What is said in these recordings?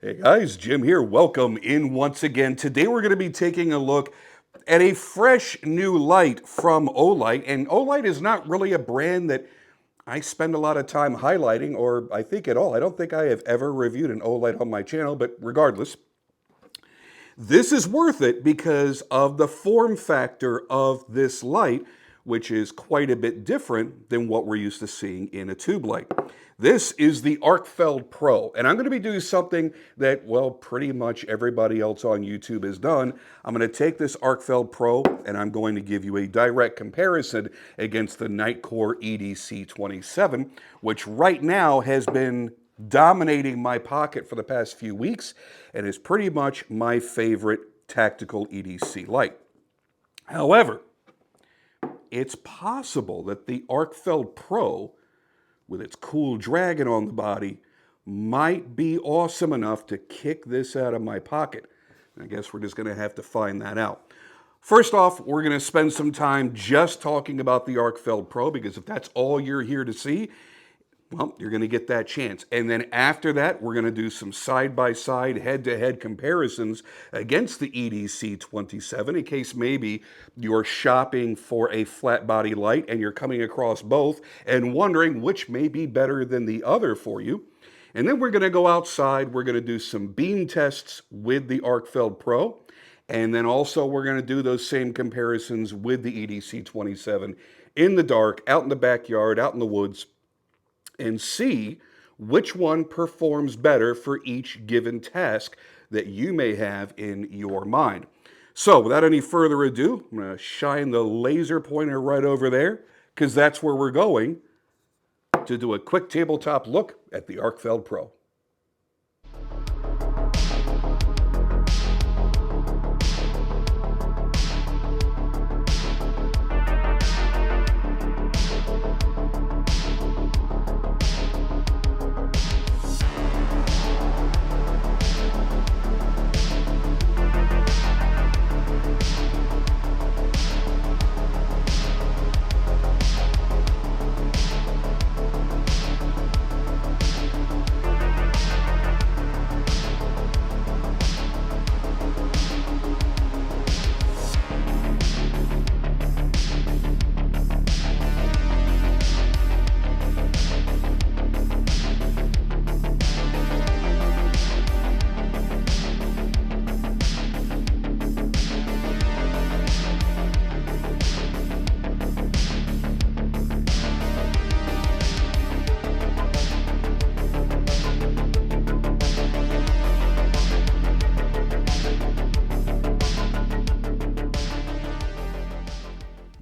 Hey guys, Jim here. Welcome in once again. Today we're going to be taking a look at a fresh new light from Olight. And Olight is not really a brand that I spend a lot of time highlighting, or I think at all. I don't think I have ever reviewed an Olight on my channel, but regardless, this is worth it because of the form factor of this light, which is quite a bit different than what we're used to seeing in a tube light. This is the Arkfeld Pro, and I'm going to be doing something that, well, pretty much everybody else on YouTube has done. I'm going to take this Arkfeld Pro and I'm going to give you a direct comparison against the Nitecore EDC27, which right now has been dominating my pocket for the past few weeks and is pretty much my favorite tactical EDC light. However, it's possible that the Arkfeld Pro, with its cool dragon on the body, might be awesome enough to kick this out of my pocket. I guess we're just going to have to find that out. First off, we're going to spend some time just talking about the Arkfeld Pro, because if that's all you're here to see, well, you're going to get that chance. And then after that, we're going to do some side-by-side, head-to-head comparisons against the EDC27 in case maybe you're shopping for a flat body light and you're coming across both and wondering which may be better than the other for you. And then we're going to go outside. We're going to do some beam tests with the Arkfeld Pro. And then also we're going to do those same comparisons with the EDC27 in the dark, out in the backyard, out in the woods, and see which one performs better for each given task that you may have in your mind. So without any further ado, I'm going to shine the laser pointer right over there, because that's where we're going to do a quick tabletop look at the Arkfeld Pro.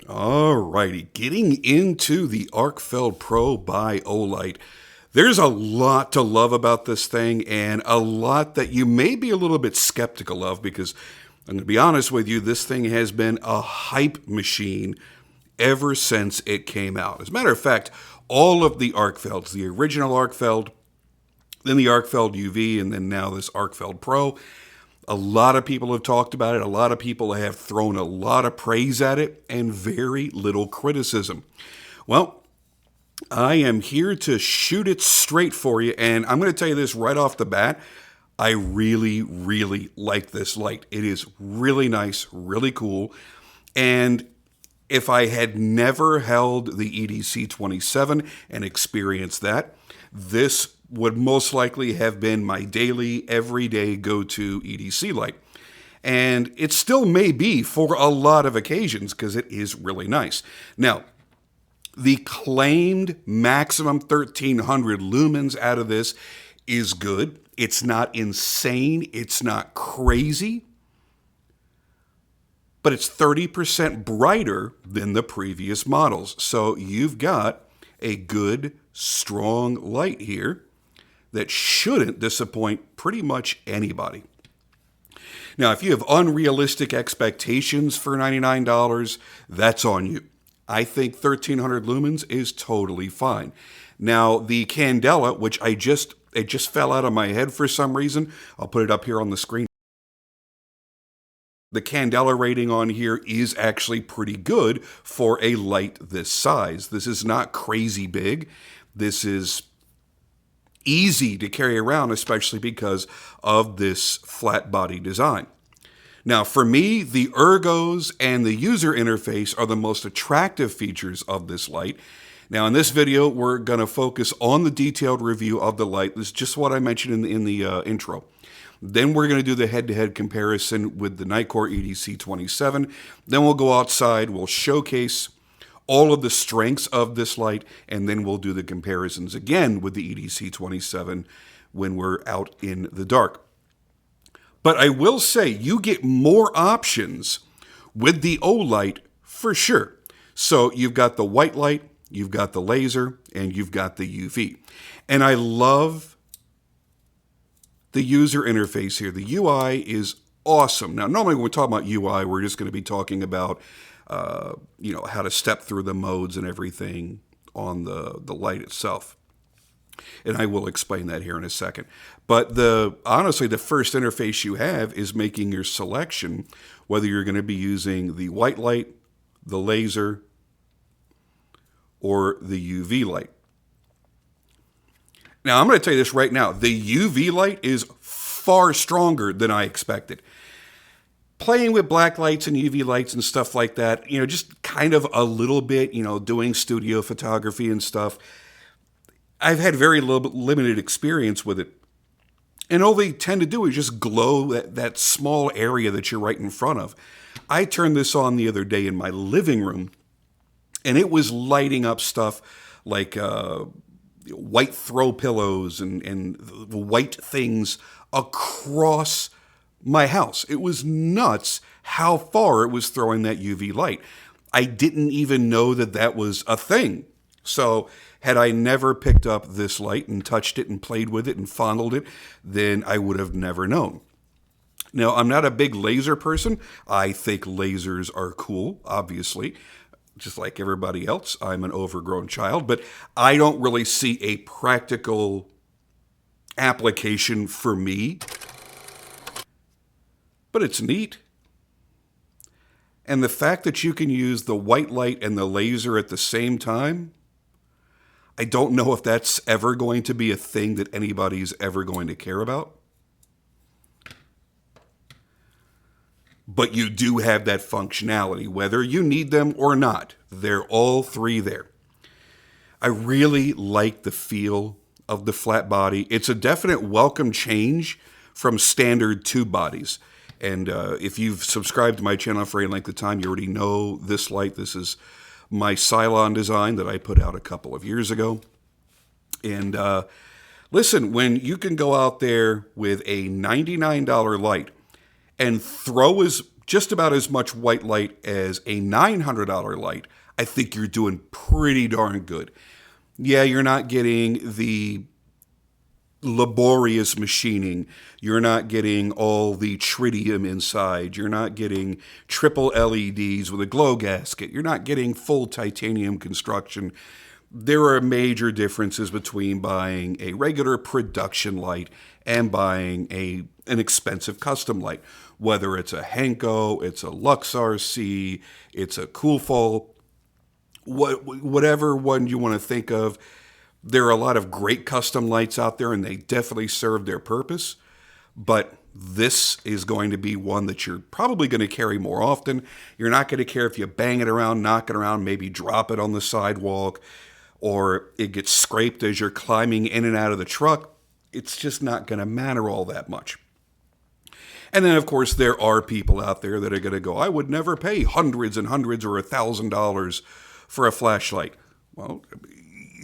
Alrighty, getting into the Arkfeld Pro by Olight. There's a lot to love about this thing and a lot that you may be a little bit skeptical of, because I'm going to be honest with you, this thing has been a hype machine ever since it came out. As a matter of fact, all of the Arkfelds, the original Arkfeld, then the Arkfeld UV, and then now this Arkfeld Pro, a lot of people have talked about it. A lot of people have thrown a lot of praise at it and very little criticism. Well, I am here to shoot it straight for you, and I'm going to tell you this right off the bat. I really, really like this light. It is really nice, really cool, and if I had never held the EDC27 and experienced that, this would most likely have been my daily, everyday go-to EDC light. And it still may be for a lot of occasions because it is really nice. Now, the claimed maximum 1300 lumens out of this is good. It's not insane. It's not crazy. But it's 30% brighter than the previous models. So you've got a good, strong light here that shouldn't disappoint pretty much anybody. Now, if you have unrealistic expectations for $99, that's on you. I think 1300 lumens is totally fine. Now, the Candela, which it just fell out of my head for some reason. I'll put it up here on the screen. The Candela rating on here is actually pretty good for a light this size. This is not crazy big. This is easy to carry around, especially because of this flat body design. Now, for me, the ergos and the user interface are the most attractive features of this light. Now, in this video, we're going to focus on the detailed review of the light. This is just what I mentioned in the intro. Then we're going to do the head-to-head comparison with the Nitecore EDC27. Then we'll go outside, we'll showcase all of the strengths of this light, and then we'll do the comparisons again with the EDC27 when we're out in the dark. But I will say you get more options with the Olight for sure. So you've got the white light, you've got the laser, and you've got the UV. And I love the user interface here. The UI is awesome. Now, normally when we talk about UI, we're just going to be talking about how to step through the modes and everything on the light itself. And I will explain that here in a second. But honestly, the first interface you have is making your selection, whether you're going to be using the white light, the laser, or the UV light. Now, I'm going to tell you this right now. The UV light is far stronger than I expected. Playing with black lights and UV lights and stuff like that, just kind of a little bit, doing studio photography and stuff. I've had very limited experience with it. And all they tend to do is just glow that small area that you're right in front of. I turned this on the other day in my living room, and it was lighting up stuff like white throw pillows and white things across my house. It was nuts how far it was throwing that UV light. I didn't even know that was a thing. So had I never picked up this light and touched it and played with it and fondled it, then I would have never known. Now, I'm not a big laser person. I think lasers are cool, obviously. Just like everybody else, I'm an overgrown child, but I don't really see a practical application for me. But it's neat. And the fact that you can use the white light and the laser at the same time, I don't know if that's ever going to be a thing that anybody's ever going to care about. But you do have that functionality, whether you need them or not. They're all three there. I really like the feel of the flat body. It's a definite welcome change from standard tube bodies. And if you've subscribed to my channel for any length of time, you already know this light. This is my Cylon design that I put out a couple of years ago. And listen, when you can go out there with a $99 light and throw just about as much white light as a $900 light, I think you're doing pretty darn good. Yeah, you're not getting the laborious machining. You're not getting all the tritium inside. You're not getting triple LEDs with a glow gasket. You're not getting full titanium construction. There are major differences between buying a regular production light and buying an expensive custom light. Whether it's a Henko, it's a Lux RC, it's a Coolfall, whatever one you want to think of. There are a lot of great custom lights out there, and they definitely serve their purpose. But this is going to be one that you're probably going to carry more often. You're not going to care if you bang it around, knock it around, maybe drop it on the sidewalk, or it gets scraped as you're climbing in and out of the truck. It's just not going to matter all that much. And then, of course, there are people out there that are going to go, I would never pay hundreds and hundreds or $1,000 for a flashlight. Well,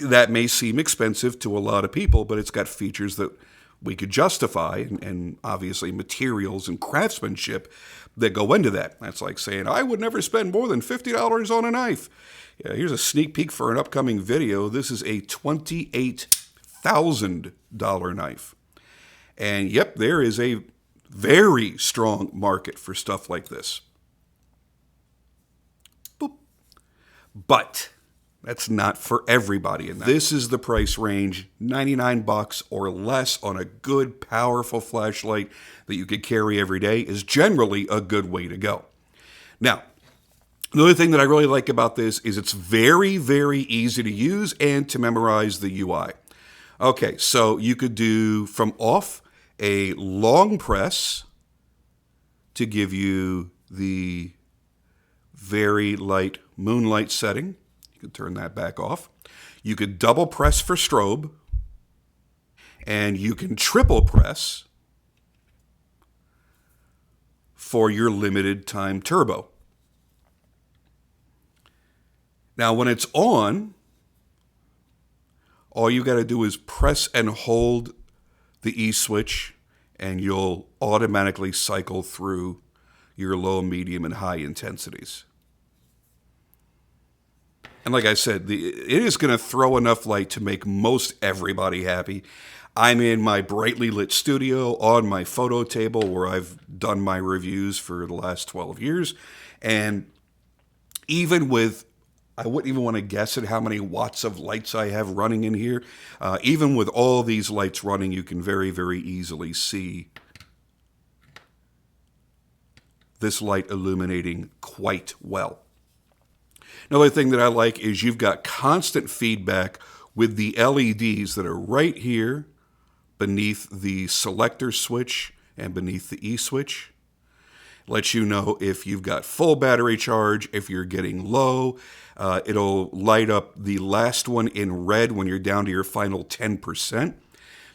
that may seem expensive to a lot of people, but it's got features that we could justify, and obviously materials and craftsmanship that go into that. That's like saying, I would never spend more than $50 on a knife. Yeah, here's a sneak peek for an upcoming video. This is a $28,000 knife. And yep, there is a very strong market for stuff like this. Boop. But that's not for everybody. And this is the price range, $99 or less on a good, powerful flashlight that you could carry every day is generally a good way to go. Now, another thing that I really like about this is it's very, very easy to use and to memorize the UI. Okay, so you could do from off a long press to give you the very light moonlight setting. You could turn that back off. You could double press for strobe, and you can triple press for your limited time turbo. Now, when it's on, all you got to do is press and hold the E switch, and you'll automatically cycle through your low, medium, and high intensities. And like I said, it is going to throw enough light to make most everybody happy. I'm in my brightly lit studio on my photo table where I've done my reviews for the last 12 years. And even with, I wouldn't even want to guess at how many watts of lights I have running in here. Even with all these lights running, you can very, very easily see this light illuminating quite well. Another thing that I like is you've got constant feedback with the LEDs that are right here beneath the selector switch and beneath the E switch. Lets you know if you've got full battery charge, if you're getting low. It'll light up the last one in red when you're down to your final 10%.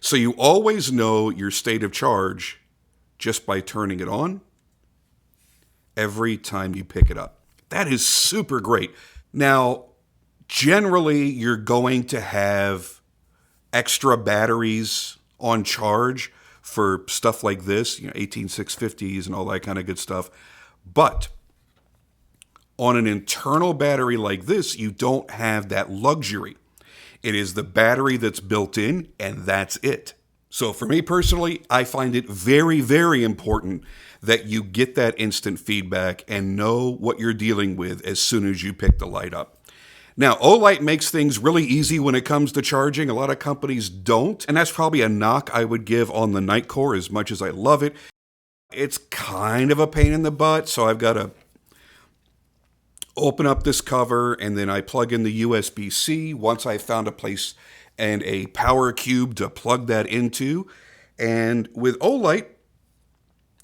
So you always know your state of charge just by turning it on every time you pick it up. That is super great. Now, generally, you're going to have extra batteries on charge for stuff like this, 18650s and all that kind of good stuff. But on an internal battery like this, you don't have that luxury. It is the battery that's built in, and that's it. So for me personally, I find it very, very important that you get that instant feedback and know what you're dealing with as soon as you pick the light up. Now, Olight makes things really easy when it comes to charging. A lot of companies don't, and that's probably a knock I would give on the Nitecore as much as I love it. It's kind of a pain in the butt, so I've got to open up this cover, and then I plug in the USB-C once I found a place and a power cube to plug that into. And with Olight,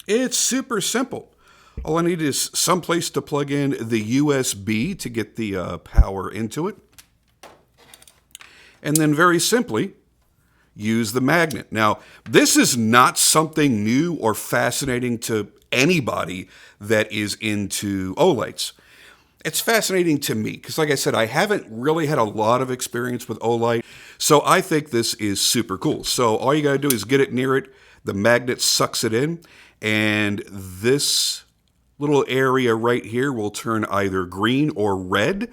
it's super simple. All I need is someplace to plug in the USB to get the power into it. And then very simply, use the magnet. Now, this is not something new or fascinating to anybody that is into Olights. It's fascinating to me because, like I said, I haven't really had a lot of experience with Olight, so I think this is super cool. So all you got to do is get it near it. The magnet sucks it in, and this little area right here will turn either green or red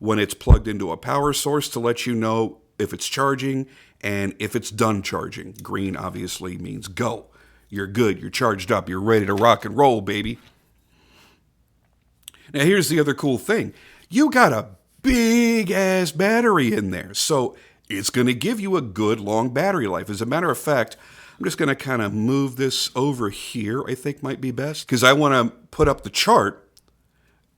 when it's plugged into a power source to let you know if it's charging and if it's done charging. Green obviously means go. You're good. You're charged up. You're ready to rock and roll, baby. Now, here's the other cool thing. You got a big-ass battery in there, so it's going to give you a good long battery life. As a matter of fact, I'm just going to kind of move this over here, I think might be best, because I want to put up the chart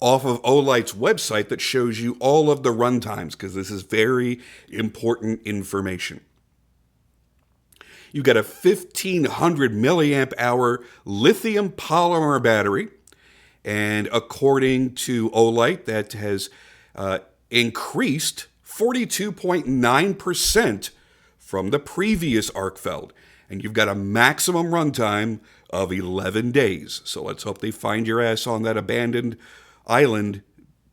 off of Olight's website that shows you all of the run times, because this is very important information. You've got a 1,500 milliamp hour lithium polymer battery, and according to Olight, that has increased 42.9% from the previous Arkfeld. And you've got a maximum runtime of 11 days. So let's hope they find your ass on that abandoned island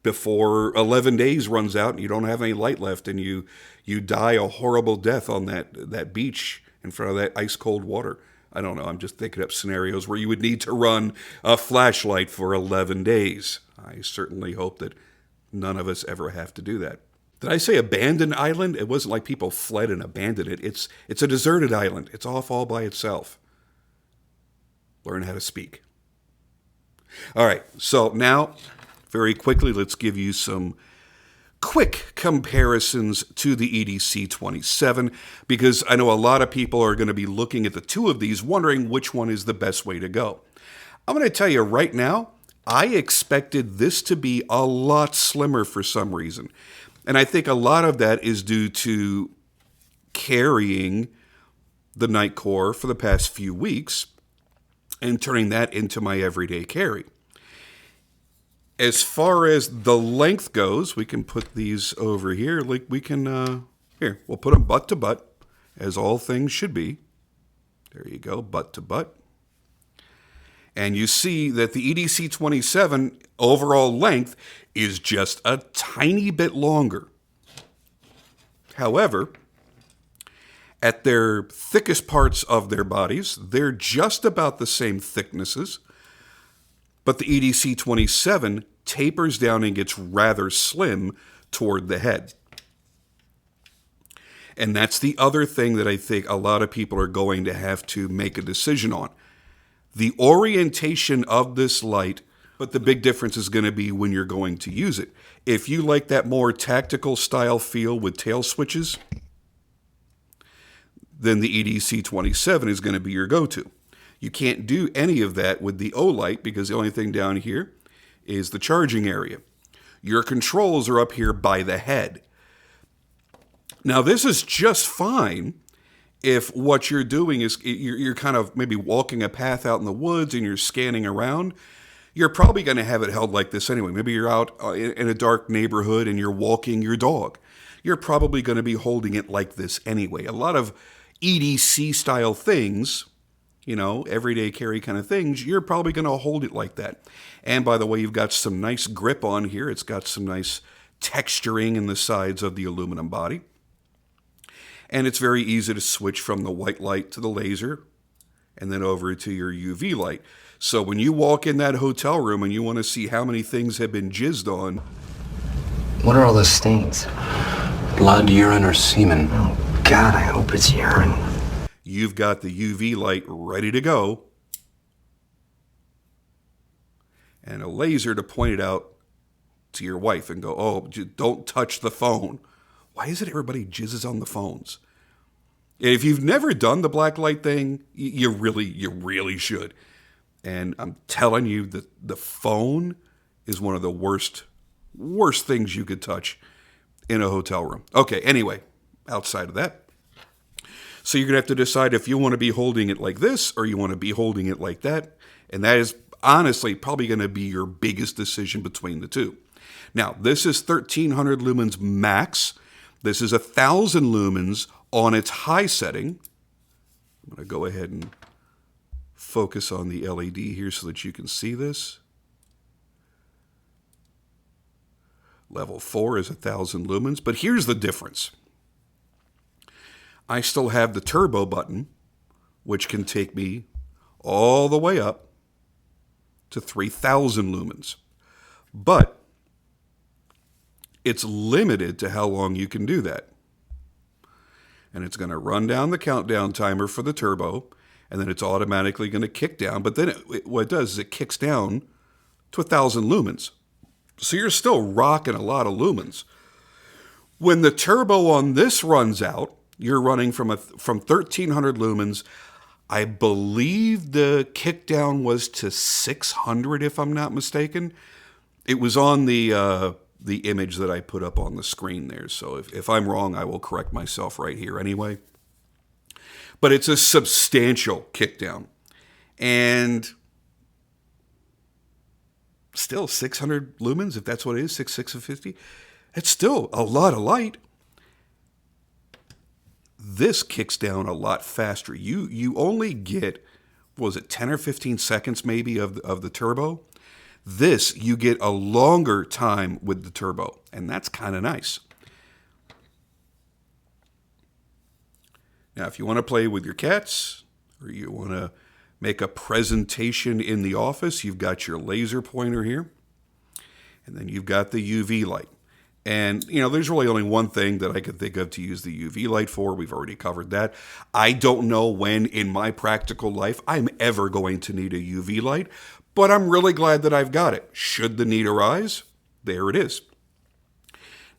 before 11 days runs out and you don't have any light left and you die a horrible death on that beach in front of that ice-cold water. I don't know. I'm just thinking up scenarios where you would need to run a flashlight for 11 days. I certainly hope that none of us ever have to do that. Did I say abandoned island? It wasn't like people fled and abandoned it. It's a deserted island. It's off all by itself. Learn how to speak. All right, so now, very quickly, let's give you some quick comparisons to the EDC27, because I know a lot of people are going to be looking at the two of these, wondering which one is the best way to go. I'm going to tell you right now, I expected this to be a lot slimmer for some reason. And I think a lot of that is due to carrying the Nitecore for the past few weeks and turning that into my everyday carry. As far as the length goes, we can put these over here. Like we can, here, we'll put them butt to butt, as all things should be. There you go, butt to butt. And you see that the EDC27 overall length is just a tiny bit longer. However, at their thickest parts of their bodies, they're just about the same thicknesses, but the EDC27 tapers down and gets rather slim toward the head. And that's the other thing that I think a lot of people are going to have to make a decision on. The orientation of this light, but the big difference is going to be when you're going to use it. If you like that more tactical style feel with tail switches, then the EDC27 is going to be your go-to. You can't do any of that with the Olight because the only thing down here is the charging area. Your controls are up here by the head. Now, this is just fine if what you're doing is you're kind of maybe walking a path out in the woods and you're scanning around. You're probably going to have it held like this anyway. Maybe you're out in a dark neighborhood and you're walking your dog. You're probably going to be holding it like this anyway. A lot of EDC style things, you know, everyday carry kind of things, you're probably going to hold it like that. And by the way, you've got some nice grip on here. It's got some nice texturing in the sides of the aluminum body. And it's very easy to switch from the white light to the laser and then over to your UV light. So when you walk in that hotel room and you want to see how many things have been jizzed on. What are all those stains? Blood, urine, or semen. Oh, God, I hope it's urine. You've got the UV light ready to go and a laser to point it out to your wife and go, oh, don't touch the phone. Why is it everybody jizzes on the phones? If you've never done the black light thing, you really should. And I'm telling you that the phone is one of the worst things you could touch in a hotel room. Okay, anyway, outside of that. So you're going to have to decide if you want to be holding it like this or you want to be holding it like that. And that is honestly probably going to be your biggest decision between the two. Now, this is 1300 lumens max. This is 1000 lumens on its high setting. I'm going to go ahead and focus on the LED here so that you can see this. Level 4 is 1000 lumens, but here's the difference. I still have the turbo button, which can take me all the way up to 3000 lumens. But it's limited to how long you can do that. And it's going to run down the countdown timer for the turbo, and then it's automatically going to kick down. But then what it does is it kicks down to 1000 lumens. So you're still rocking a lot of lumens. When the turbo on this runs out, you're running from 1300 lumens. I believe the kick down was to 600, if I'm not mistaken. It was on the image that I put up on the screen there. So if I'm wrong, I will correct myself right here anyway. But it's a substantial kick down. And still 600 lumens, if that's what it is, 650, it's still a lot of light. This kicks down a lot faster. You only get, what was it, 10 or 15 seconds maybe of the turbo. This, you get a longer time with the turbo, and that's kind of nice. Now, if you want to play with your cats, or you want to make a presentation in the office, you've got your laser pointer here, and then you've got the UV light. And, you know, there's really only one thing that I could think of to use the UV light for. We've already covered that. I don't know when in my practical life I'm ever going to need a UV light, but I'm really glad that I've got it. Should the need arise, there it is.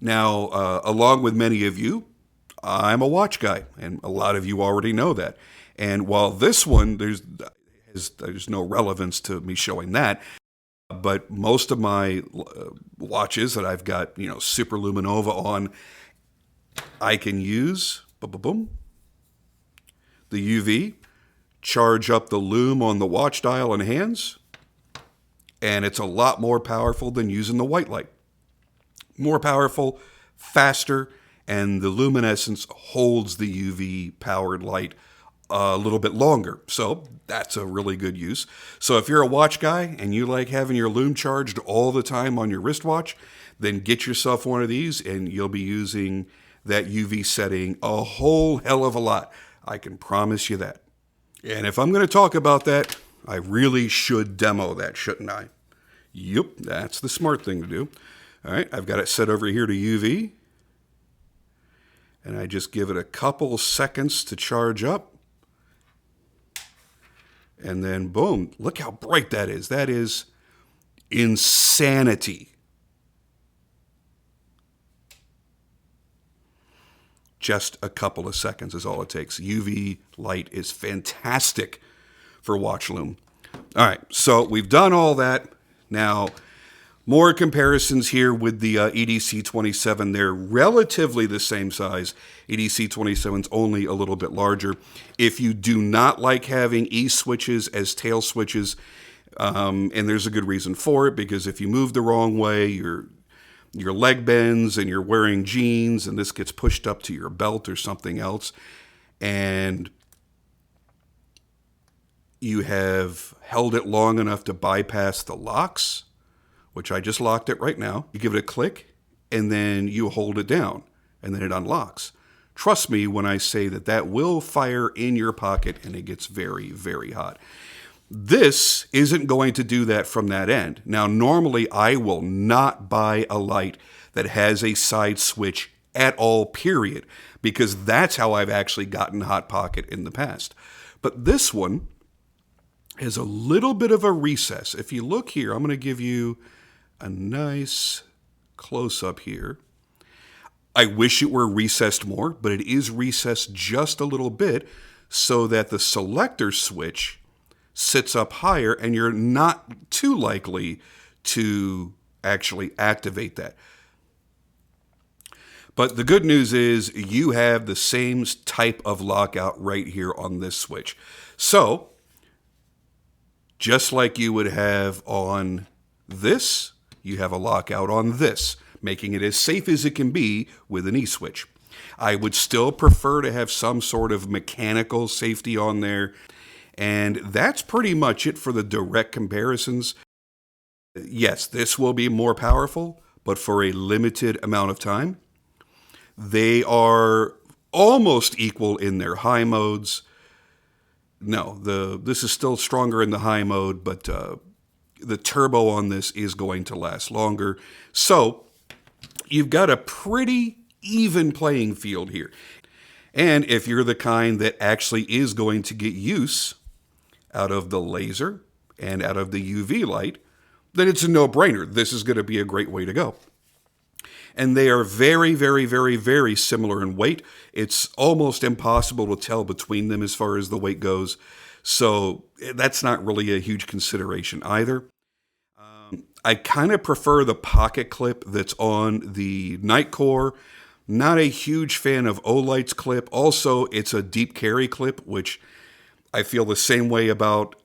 Now, along with many of you, I'm a watch guy, and a lot of you already know that. And while this one, there's no relevance to me showing that, but most of my watches that I've got, you know, Super Luminova on, I can use, Boom, boom, boom. The UV, charge up the lume on the watch dial and hands, and it's a lot more powerful than using the white light. More powerful, faster, and the luminescence holds the UV powered light a little bit longer. So that's a really good use. So if you're a watch guy and you like having your lume charged all the time on your wristwatch, then get yourself one of these and you'll be using that UV setting a whole hell of a lot. I can promise you that. And if I'm going to talk about that, I really should demo that, shouldn't I? Yep, that's the smart thing to do. All right, I've got it set over here to UV. And I just give it a couple seconds to charge up. And then boom, look how bright that is. That is insanity. Just a couple of seconds is all it takes. UV light is fantastic for watch lume. All right, so we've done all that. Now, more comparisons here with the EDC27. They're relatively the same size. EDC27's only a little bit larger. If you do not like having E-switches as tail switches, and there's a good reason for it, because if you move the wrong way, your leg bends and you're wearing jeans and this gets pushed up to your belt or something else, and you have held it long enough to bypass the locks, which I just locked it right now. You give it a click, and then you hold it down, and then it unlocks. Trust me when I say that that will fire in your pocket, and it gets very, very hot. This isn't going to do that from that end. Now, normally I will not buy a light that has a side switch at all, period, because that's how I've actually gotten hot pocket in the past. But this one has a little bit of a recess. If you look here, I'm going to give you a nice close-up here. I wish it were recessed more, but it is recessed just a little bit so that the selector switch sits up higher and you're not too likely to actually activate that. But the good news is you have the same type of lockout right here on this switch. So, just like you would have on this, you have a lockout on this, making it as safe as it can be with an E-switch. I would still prefer to have some sort of mechanical safety on there. And that's pretty much it for the direct comparisons. Yes, this will be more powerful, but for a limited amount of time. They are almost equal in their high modes. No, this is still stronger in the high mode, but the turbo on this is going to last longer. So you've got a pretty even playing field here. And if you're the kind that actually is going to get use out of the laser and out of the UV light, then it's a no-brainer. This is going to be a great way to go. And they are very, very, very, very similar in weight. It's almost impossible to tell between them as far as the weight goes. So that's not really a huge consideration either. I kind of prefer the pocket clip that's on the Nightcore. Not a huge fan of Olight's clip. Also, it's a deep carry clip, which I feel the same way about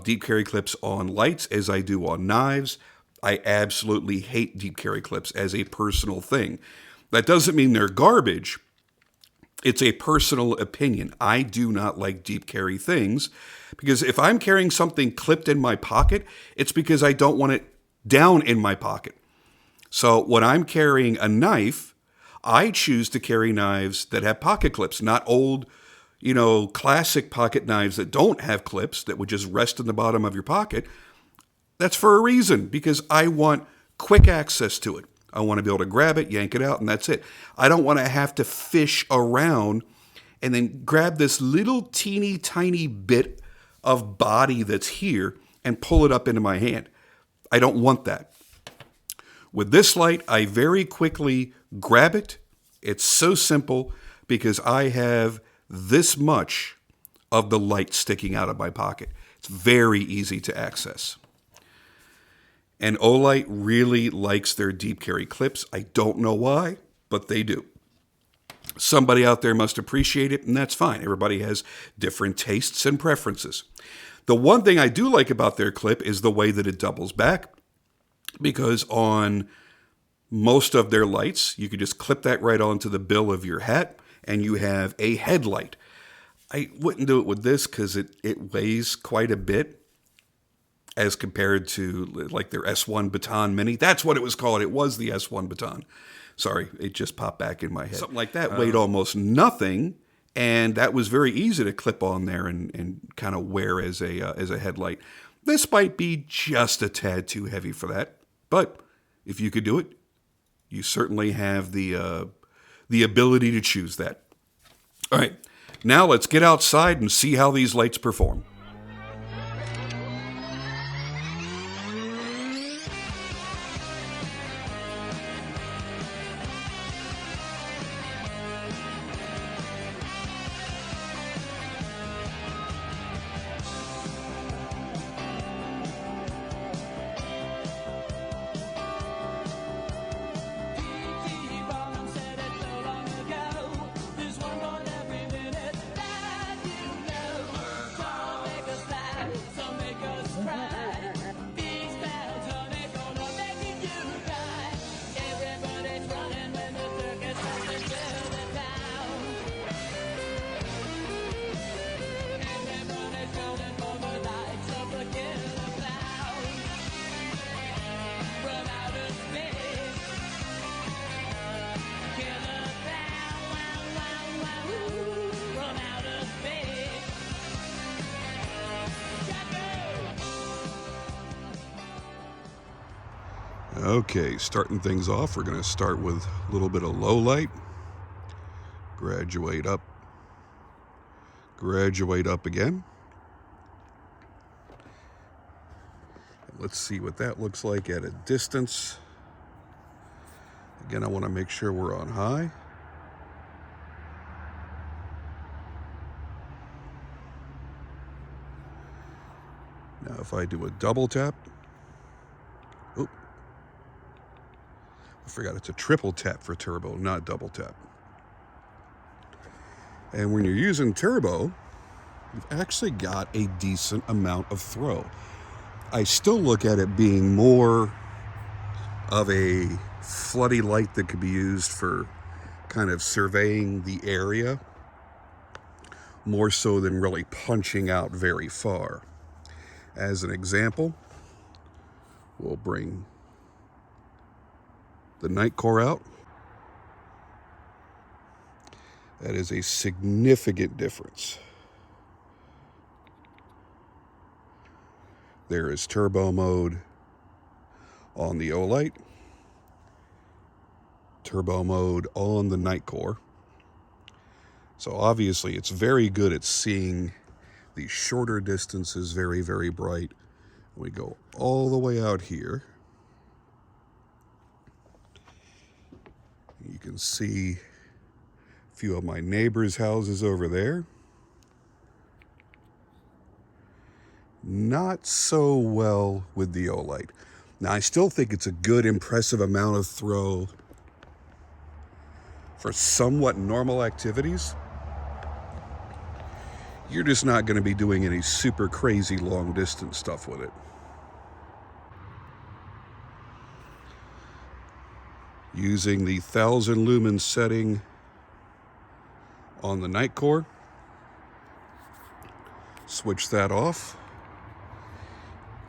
deep carry clips on lights as I do on knives. I absolutely hate deep carry clips as a personal thing. That doesn't mean they're garbage. It's a personal opinion. I do not like deep carry things because if I'm carrying something clipped in my pocket, it's because I don't want it down in my pocket. So when I'm carrying a knife, I choose to carry knives that have pocket clips, not old, classic pocket knives that don't have clips that would just rest in the bottom of your pocket. That's for a reason, because I want quick access to it. I want to be able to grab it, yank it out, and that's it. I don't want to have to fish around and then grab this little teeny tiny bit of body that's here and pull it up into my hand. I don't want that. With this light, I very quickly grab it. It's so simple because I have this much of the light sticking out of my pocket. It's very easy to access. And Olight really likes their deep carry clips. I don't know why, but they do. Somebody out there must appreciate it, and that's fine. Everybody has different tastes and preferences. The one thing I do like about their clip is the way that it doubles back, because on most of their lights, you could just clip that right onto the bill of your hat, and you have a headlight. I wouldn't do it with this because it weighs quite a bit as compared to like their S1 Baton Mini. That's what it was called. It was the S1 Baton. Sorry, it just popped back in my head. Something like that weighed almost nothing, and that was very easy to clip on there and kind of wear as a headlight. This might be just a tad too heavy for that, but if you could do it, you certainly have the ability to choose that. All right, now let's get outside and see how these lights perform. Okay, starting things off, we're going to start with a little bit of low light, graduate up again. Let's see what that looks like at a distance. Again, I want to make sure we're on high. Now if I do a double tap, I forgot it's a triple tap for turbo, not double tap. And when you're using turbo, you've actually got a decent amount of throw. I still look at it being more of a floody light that could be used for kind of surveying the area, more so than really punching out very far. As an example, we'll bring the night core out. That is a significant difference. There is turbo mode on the Olight, turbo mode on the night core. So obviously it's very good at seeing the shorter distances very, very bright. We go all the way out here. You can see a few of my neighbors' houses over there. Not so well with the Olight. Now, I still think it's a good, impressive amount of throw for somewhat normal activities. You're just not going to be doing any super crazy long distance stuff with it. Using the 1000 lumen setting on the night core, switch that off,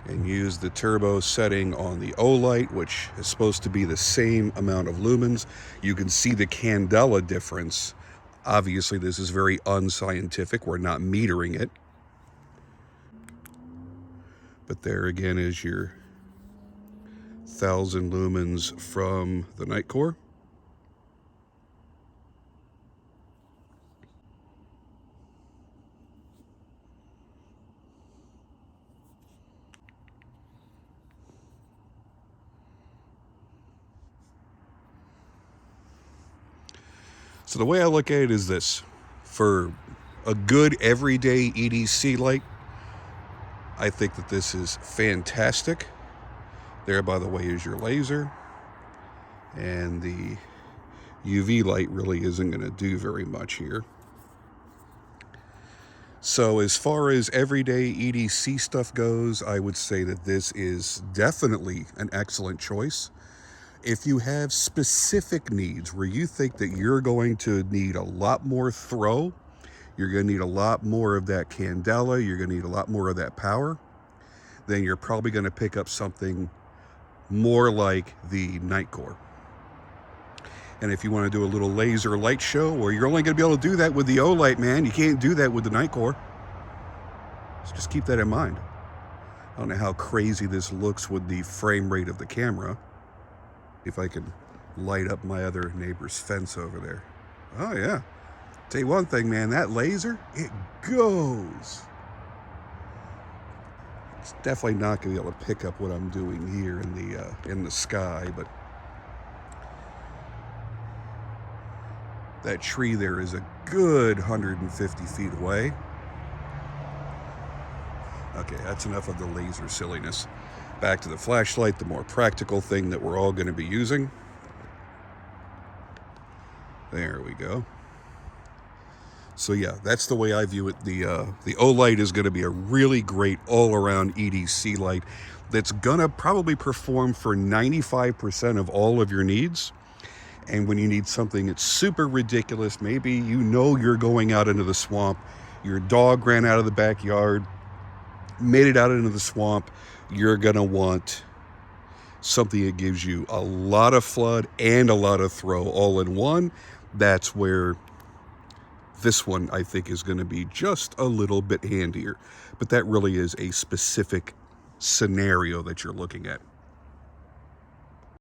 and use the turbo setting on the Olight, which is supposed to be the same amount of lumens. You can see the candela difference. Obviously, this is very unscientific. We're not metering it. But there again is your 1000 lumens from the night core. So the way I look at it is this: for a good everyday EDC light, I think that this is fantastic. There, by the way, is your laser and the UV light really isn't going to do very much here. So as far as everyday EDC stuff goes, I would say that this is definitely an excellent choice. If you have specific needs where you think that you're going to need a lot more throw, you're going to need a lot more of that candela, you're going to need a lot more of that power, then you're probably going to pick up something more like the Nightcore. And if you want to do a little laser light show, well, you're only going to be able to do that with the Olight, man. You can't do that with the Nightcore. So just keep that in mind. I don't know how crazy this looks with the frame rate of the camera. If I can light up my other neighbor's fence over there. Oh, yeah. Tell you one thing, man, that laser, it goes. It's definitely not going to be able to pick up what I'm doing here in the sky, but that tree there is a good 150 feet away. Okay, that's enough of the laser silliness. Back to the flashlight, the more practical thing that we're all going to be using. There we go. So yeah, that's the way I view it. The Olight is going to be a really great all-around EDC light that's going to probably perform for 95% of all of your needs. And when you need something that's super ridiculous, maybe you know you're going out into the swamp, your dog ran out of the backyard, made it out into the swamp, you're going to want something that gives you a lot of flood and a lot of throw all in one. That's where this one, I think, is going to be just a little bit handier. But that really is a specific scenario that you're looking at.